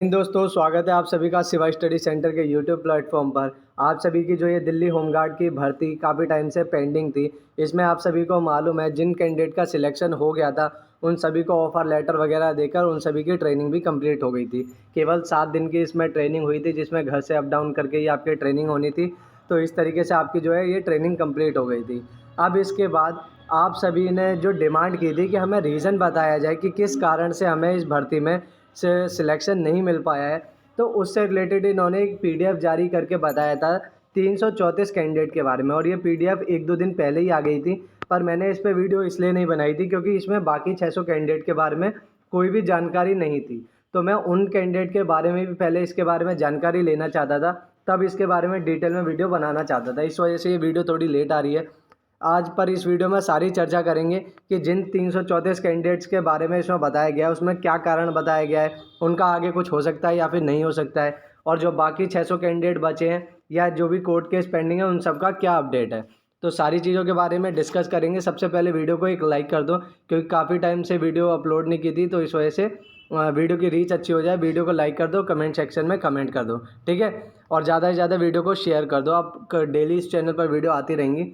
दोस्तों, स्वागत है आप सभी का शिवा स्टडी सेंटर के यूट्यूब प्लेटफॉर्म पर। आप सभी की जो ये दिल्ली होमगार्ड की भर्ती काफ़ी टाइम से पेंडिंग थी। इसमें आप सभी को मालूम है जिन कैंडिडेट का सिलेक्शन हो गया था उन सभी को ऑफ़र लेटर वगैरह देकर उन सभी की ट्रेनिंग भी कंप्लीट हो गई थी। केवल 7 दिन की इसमें ट्रेनिंग हुई थी, जिसमें घर से अप डाउन करके ही आपकी ट्रेनिंग होनी थी। तो इस तरीके से आपकी जो है ये ट्रेनिंग कंप्लीट हो गई थी। अब इसके बाद आप सभी ने जो डिमांड की थी कि हमें रीज़न बताया जाए कि किस कारण से हमें इस भर्ती में से सिलेक्शन नहीं मिल पाया है, तो उससे रिलेटेड इन्होंने एक पीडीएफ जारी करके बताया था 334 कैंडिडेट के बारे में। और ये पीडीएफ 1-2 दिन पहले ही आ गई थी, पर मैंने इस पे वीडियो इसलिए नहीं बनाई थी क्योंकि इसमें बाकी 600 कैंडिडेट के बारे में कोई भी जानकारी नहीं थी। तो मैं उन कैंडिडेट के बारे में भी पहले इसके बारे में जानकारी लेना चाहता था, तब इसके बारे में डिटेल में वीडियो बनाना चाहता था। इस वजह से ये वीडियो थोड़ी लेट आ रही है। आज पर इस वीडियो में सारी चर्चा करेंगे कि जिन 334 कैंडिडेट्स के बारे में इसमें बताया गया है उसमें क्या कारण बताया गया है, उनका आगे कुछ हो सकता है या फिर नहीं हो सकता है, और जो बाकी 600 कैंडिडेट बचे हैं या जो भी कोर्ट केस पेंडिंग है उन सब का क्या अपडेट है। तो सारी चीज़ों के बारे में डिस्कस करेंगे। सबसे पहले वीडियो को एक लाइक कर दो, क्योंकि काफ़ी टाइम से वीडियो अपलोड नहीं की थी, तो इस वजह से वीडियो की रीच अच्छी हो जाए। वीडियो को लाइक कर दो, कमेंट सेक्शन में कमेंट कर दो, ठीक है। और ज़्यादा से ज़्यादा वीडियो को शेयर कर दो। आप डेली इस चैनल पर वीडियो आती रहेंगी।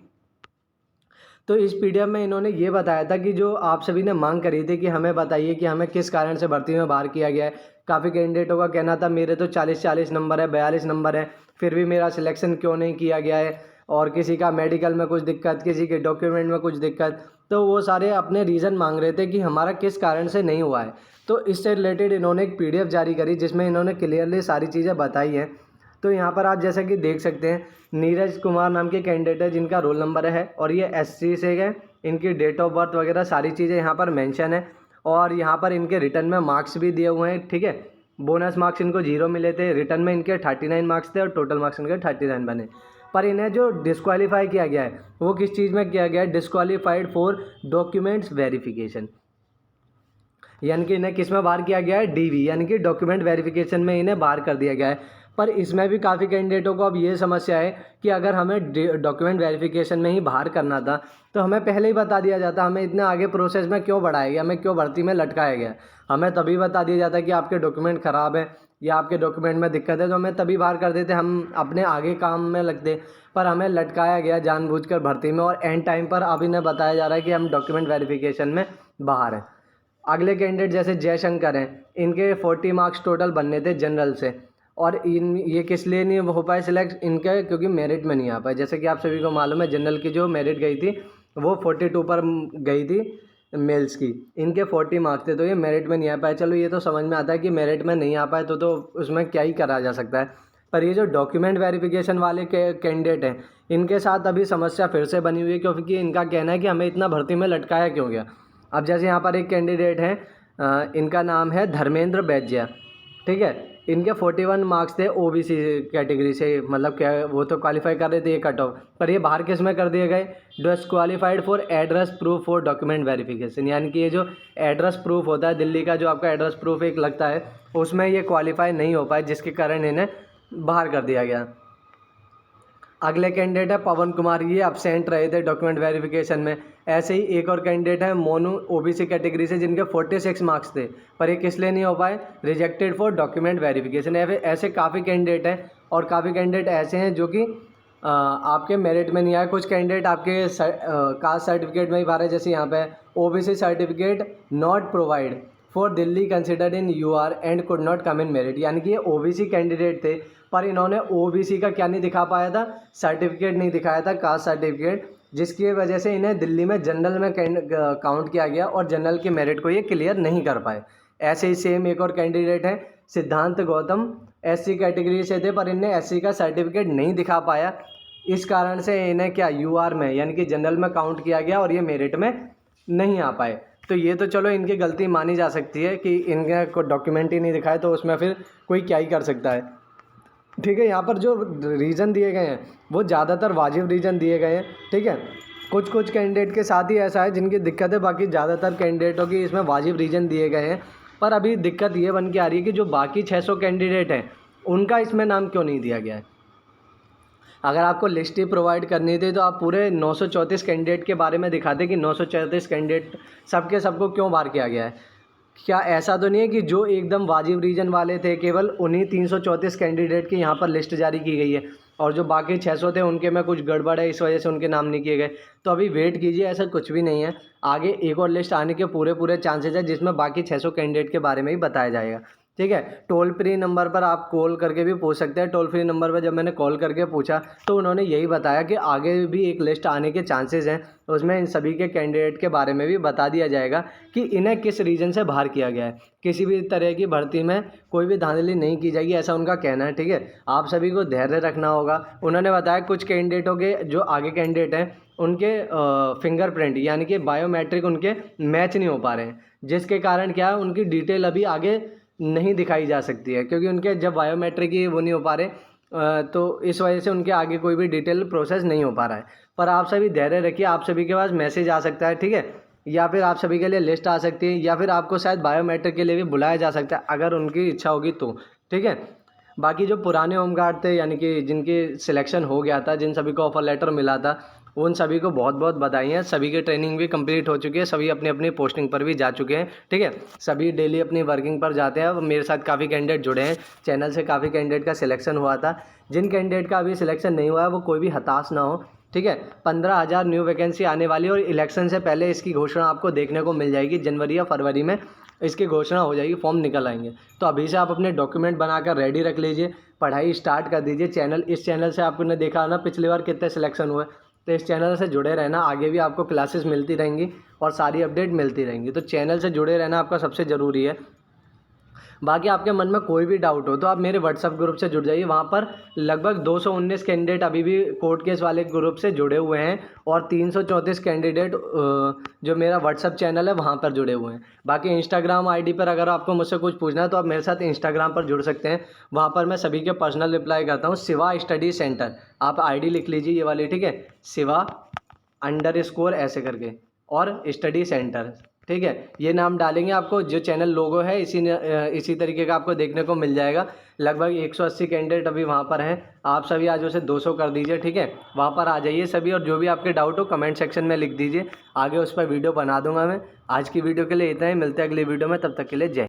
तो इस पीडीएफ में इन्होंने ये बताया था कि जो आप सभी ने मांग करी थी कि हमें बताइए कि हमें किस कारण से भर्ती में बाहर किया गया है। काफ़ी कैंडिडेटों का कहना था मेरे तो 40-40 नंबर है, 42 नंबर है, फिर भी मेरा सिलेक्शन क्यों नहीं किया गया है। और किसी का मेडिकल में कुछ दिक्कत, किसी के डॉक्यूमेंट में कुछ दिक्कत, तो वो सारे अपने रीज़न मांग रहे थे कि हमारा किस कारण से नहीं हुआ है। तो इससे रिलेटेड इन्होंने एक पीडीएफ जारी करी जिसमें इन्होंने क्लियरली सारी चीज़ें बताई हैं। तो यहाँ पर आप जैसा कि देख सकते हैं, नीरज कुमार नाम के कैंडिडेट है जिनका रोल नंबर है और ये एससी से है। इनकी डेट ऑफ बर्थ वगैरह सारी चीज़ें यहाँ पर मेंशन है, और यहाँ पर इनके रिटर्न में मार्क्स भी दिए हुए हैं, ठीक है। बोनस मार्क्स इनको 0 मिले थे, रिटर्न में इनके 39 मार्क्स थे और टोटल मार्क्स इनके 39 बने। पर इन्हें जो डिस्क्वालीफाई किया गया है वो किस चीज़ में किया गया है? डिस्क्वालीफाइड फॉर डॉक्यूमेंट्स वेरिफिकेशन, यानी कि इन्हें किस में बाहर किया गया है? डीवी, यानी कि डॉक्यूमेंट वेरिफिकेशन में इन्हें बाहर कर दिया गया है। पर इसमें भी काफ़ी कैंडिडेटों को अब ये समस्या है कि अगर हमें डॉक्यूमेंट वेरिफिकेशन में ही बाहर करना था तो हमें पहले ही बता दिया जाता, हमें इतने आगे प्रोसेस में क्यों बढ़ाया गया, हमें क्यों भर्ती में लटकाया गया। हमें तभी बता दिया जाता कि आपके डॉक्यूमेंट ख़राब है या आपके डॉक्यूमेंट में दिक्कत है, तो हमें तभी बाहर कर देते, हम अपने आगे काम में लगते। पर हमें लटकाया गया जानबूझकर भर्ती में, और एंड टाइम पर अब इन्हें बताया जा रहा है कि हम डॉक्यूमेंट वेरिफिकेशन में बाहर हैं। अगले कैंडिडेट जैसे जयशंकर हैं, इनके 40 मार्क्स टोटल बनने थे जनरल से, और इन ये किस लिए नहीं हो पाए सिलेक्ट इनके? क्योंकि मेरिट में नहीं आ पाए। जैसे कि आप सभी को मालूम है जनरल की जो मेरिट गई थी वो 42 पर गई थी मेल्स की, इनके 40 मार्क्स थे, तो ये मेरिट में नहीं आ पाए। चलो ये तो समझ में आता है कि मेरिट में नहीं आ पाए तो उसमें क्या ही करा जा सकता है। पर ये जो डॉक्यूमेंट वेरिफिकेशन वाले कैंडिडेट हैं इनके साथ अभी समस्या फिर से बनी हुई है, क्योंकि इनका कहना है कि हमें इतना भर्ती में लटकाया क्यों गया। अब जैसे यहाँ पर एक कैंडिडेट है, इनका नाम है धर्मेंद्र बैज्या, ठीक है। इनके 41 मार्क्स थे ओबीसी कैटेगरी से, मतलब क्या वो तो क्वालिफाई कर रहे थे ये कट ऑफ, पर ये बाहर किस में कर दिए गए? Disqualified for address proof for document verification, यानी कि ये जो एड्रेस प्रूफ होता है दिल्ली का, जो आपका एड्रेस प्रूफ एक लगता है, उसमें ये क्वालिफाई नहीं हो पाए, जिसके कारण इन्हें बाहर कर दिया गया। अगले कैंडिडेट है पवन कुमार, ये अब्सेंट रहे थे डॉक्यूमेंट वेरिफिकेशन में। ऐसे ही एक और कैंडिडेट है मोनू, ओबीसी कैटेगरी से, जिनके 46 मार्क्स थे, पर ये किस लिए नहीं हो पाए? Rejected for document verification. ऐसे काफ़ी कैंडिडेट हैं, और काफ़ी कैंडिडेट ऐसे हैं जो कि आपके मेरिट में नहीं आए। कुछ कैंडिडेट आपके कास्ट सर्टिफिकेट में ही बाहर है, जैसे यहाँ पे OBC certificate not provide for Delhi considered in UR and could not come in merit, यानी कि ये ओबीसी कैंडिडेट थे पर इन्होंने ओबीसी का क्या नहीं दिखा पाया था? सर्टिफिकेट नहीं दिखाया था, कास्ट सर्टिफिकेट, जिसकी वजह से इन्हें दिल्ली में जनरल में काउंट किया गया और जनरल के मेरिट को ये क्लियर नहीं कर पाए। ऐसे ही सेम एक और कैंडिडेट है सिद्धांत गौतम, एससी कैटेगरी से थे पर इन्हें एससी का सर्टिफिकेट नहीं दिखा पाया, इस कारण से इन्हें क्या यूआर में यानी कि जनरल में काउंट किया गया और ये मेरिट में नहीं आ पाए। तो ये तो चलो इनकी गलती मानी जा सकती है कि इनके को डॉक्यूमेंट ही नहीं दिखाए, तो उसमें फिर कोई क्या ही कर सकता है, ठीक है। यहाँ पर जो रीज़न दिए गए हैं वो ज़्यादातर वाजिब रीज़न दिए गए हैं, ठीक है। कुछ कुछ कैंडिडेट के साथ ही ऐसा है जिनकी दिक्कत है, बाकी ज़्यादातर कैंडिडेटों की इसमें वाजिब रीज़न दिए गए हैं। पर अभी दिक्कत ये बन के आ रही है कि जो बाकी 600 कैंडिडेट हैं उनका इसमें नाम क्यों नहीं दिया गया है। अगर आपको लिस्ट ही प्रोवाइड करनी थी तो आप पूरे 934 कैंडिडेट के बारे में दिखाते कि 934 कैंडिडेट सबके सबको क्यों बाहर किया गया है। क्या ऐसा तो नहीं है कि जो एकदम वाजिब रीजन वाले थे केवल उन्हीं 334 कैंडिडेट की यहाँ पर लिस्ट जारी की गई है और जो बाकी 600 थे उनके में कुछ गड़बड़ है, इस वजह से उनके नाम नहीं किए गए? तो अभी वेट कीजिए, ऐसा कुछ भी नहीं है। आगे एक और लिस्ट आने के पूरे पूरे चांसेस है जिसमें बाकी 600 कैंडिडेट के बारे में ही बताया जाएगा। ठीक है, टोल फ्री नंबर पर आप कॉल करके भी पूछ सकते हैं। टोल फ्री नंबर पर जब मैंने कॉल करके पूछा तो उन्होंने यही बताया कि आगे भी एक लिस्ट आने के चांसेस हैं, उसमें इन सभी के कैंडिडेट के बारे में भी बता दिया जाएगा कि इन्हें किस रीज़न से बाहर किया गया है। किसी भी तरह की भर्ती में कोई भी धांधली नहीं की जाएगी, ऐसा उनका कहना है। ठीक है, आप सभी को धैर्य रखना होगा। उन्होंने बताया कुछ कैंडिडेटों के जो आगे कैंडिडेट हैं उनके फिंगरप्रिंट यानी कि बायोमेट्रिक उनके मैच नहीं हो पा रहे हैं, जिसके कारण क्या है उनकी डिटेल अभी आगे नहीं दिखाई जा सकती है, क्योंकि उनके जब बायोमेट्रिक ही वो नहीं हो पा रहे तो इस वजह से उनके आगे कोई भी डिटेल प्रोसेस नहीं हो पा रहा है। पर आप सभी धैर्य रखिए, आप सभी के पास मैसेज आ सकता है। ठीक है, या फिर आप सभी के लिए लिस्ट आ सकती है, या फिर आपको शायद बायोमेट्रिक के लिए भी बुलाया जा सकता है अगर उनकी इच्छा होगी तो। ठीक है, बाकी जो पुराने होमगार्ड थे यानी कि जिनकी सिलेक्शन हो गया था, जिन सभी को ऑफर लेटर मिला था, उन सभी को बहुत बहुत बधाई है। सभी की ट्रेनिंग भी कंप्लीट हो चुकी है, सभी अपनी अपनी पोस्टिंग पर भी जा चुके हैं। ठीक है, सभी डेली अपनी वर्किंग पर जाते हैं। अब मेरे साथ काफ़ी कैंडिडेट जुड़े हैं, चैनल से काफ़ी कैंडिडेट का सिलेक्शन हुआ था। जिन कैंडिडेट का अभी सिलेक्शन नहीं हुआ है वो कोई भी हताश ना हो। ठीक है, 15,000 न्यू वैकेंसी आने वाली है और इलेक्शन से पहले इसकी घोषणा आपको देखने को मिल जाएगी। जनवरी या फरवरी में इसकी घोषणा हो जाएगी, फॉर्म निकल आएंगे। तो अभी से आप अपने डॉक्यूमेंट बनाकर रेडी रख लीजिए, पढ़ाई स्टार्ट कर दीजिए। इस चैनल से आपने देखा ना पिछली बार कितने सिलेक्शन हुए, तो इस चैनल से जुड़े रहना। आगे भी आपको क्लासेस मिलती रहेंगी और सारी अपडेट मिलती रहेंगी, तो चैनल से जुड़े रहना आपका सबसे ज़रूरी है। बाकी आपके मन में कोई भी डाउट हो तो आप मेरे व्हाट्सअप ग्रुप से जुड़ जाइए। वहाँ पर लगभग 219 कैंडिडेट अभी भी कोर्ट केस वाले ग्रुप से जुड़े हुए हैं और 334 कैंडिडेट जो मेरा व्हाट्सअप चैनल है वहाँ पर जुड़े हुए हैं। बाकी इंस्टाग्राम आईडी पर अगर आपको मुझसे कुछ पूछना है तो आप मेरे साथ इंस्टाग्राम पर जुड़ सकते हैं। वहाँ पर मैं सभी के पर्सनल रिप्लाई करता हूँ। शिवा स्टडी सेंटर, आप आईडी लिख लीजिए ये वाली। ठीक है, शिवा__ ऐसे करके और स्टडी सेंटर। ठीक है, ये नाम डालेंगे, आपको जो चैनल लोगो है इसी तरीके का आपको देखने को मिल जाएगा। लगभग 180 कैंडिडेट अभी वहाँ पर हैं। आप सभी आज उसे 200 कर दीजिए। ठीक है, वहाँ पर आ जाइए सभी, और जो भी आपके डाउट हो कमेंट सेक्शन में लिख दीजिए, आगे उस पर वीडियो बना दूंगा मैं। आज की वीडियो के लिए इतना ही, मिलते हैं अगली वीडियो में, तब तक के लिए जय।